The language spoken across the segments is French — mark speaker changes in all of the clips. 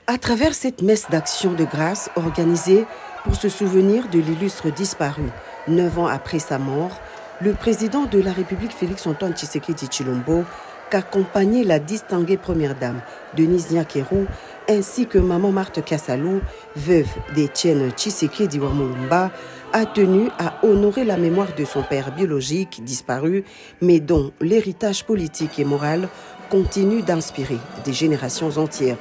Speaker 1: À travers cette messe d'action de grâce organisée pour se souvenir de l'illustre disparu, 9 ans après sa mort, le président de la République Félix-Antoine Tshisekedi Tshilombo, qu'accompagnait la distinguée première dame Denise Nyakeru, ainsi que maman Marthe Kassalou, veuve d'Étienne Tshisekedi Wamulumba, a tenu à honorer la mémoire de son père biologique disparu, mais dont l'héritage politique et moral continue d'inspirer des générations entières.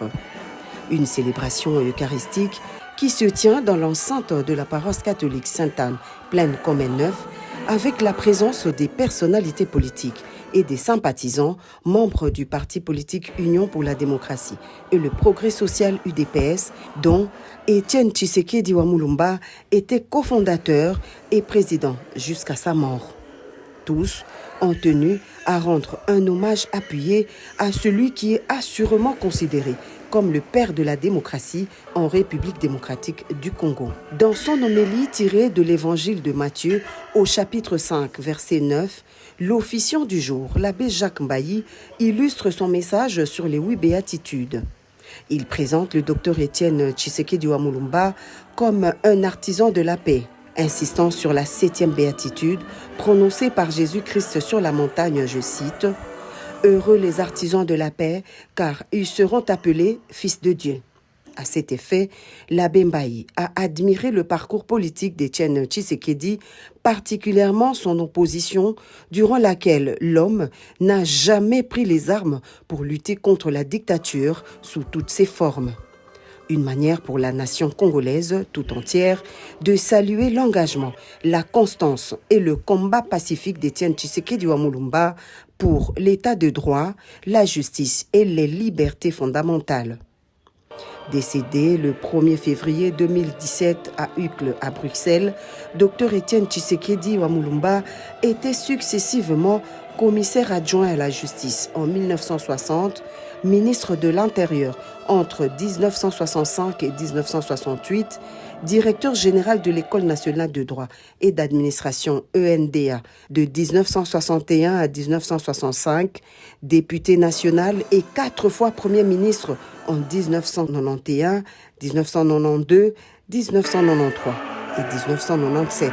Speaker 1: Une célébration eucharistique qui se tient dans l'enceinte de la paroisse catholique Sainte-Anne, pleine comme un neuf, avec la présence des personnalités politiques et des sympathisants, membres du parti politique Union pour la démocratie et le progrès social UDPS, dont Étienne Tshisekedi Wamulumba était cofondateur et président jusqu'à sa mort. Tous ont tenu à rendre un hommage appuyé à celui qui est assurément considéré comme le père de la démocratie en République démocratique du Congo. Dans son homélie tirée de l'évangile de Matthieu au chapitre 5, verset 9, l'officiant du jour, l'abbé Jacques Mbayi, illustre son message sur les 8 béatitudes. Il présente le docteur Étienne Tshisekedi Wamulumba comme un artisan de la paix, insistant sur la 7e béatitude prononcée par Jésus-Christ sur la montagne, je cite, « Heureux les artisans de la paix, car ils seront appelés fils de Dieu ». À cet effet, l'abbé Mbayi a admiré le parcours politique d'Étienne Tshisekedi, particulièrement son opposition, durant laquelle l'homme n'a jamais pris les armes pour lutter contre la dictature sous toutes ses formes. Une manière pour la nation congolaise tout entière de saluer l'engagement, la constance et le combat pacifique d'Étienne Tshisekedi Wamulumba pour l'état de droit, la justice et les libertés fondamentales. Décédé le 1er février 2017 à Uccle, à Bruxelles, Dr Étienne Tshisekedi Wamulumba était successivement commissaire adjoint à la justice en 1960, ministre de l'Intérieur entre 1965 et 1968, directeur général de l'École nationale de droit et d'administration ENDA de 1961 à 1965, député national et 4 fois Premier ministre en 1991, 1992, 1993 et 1997.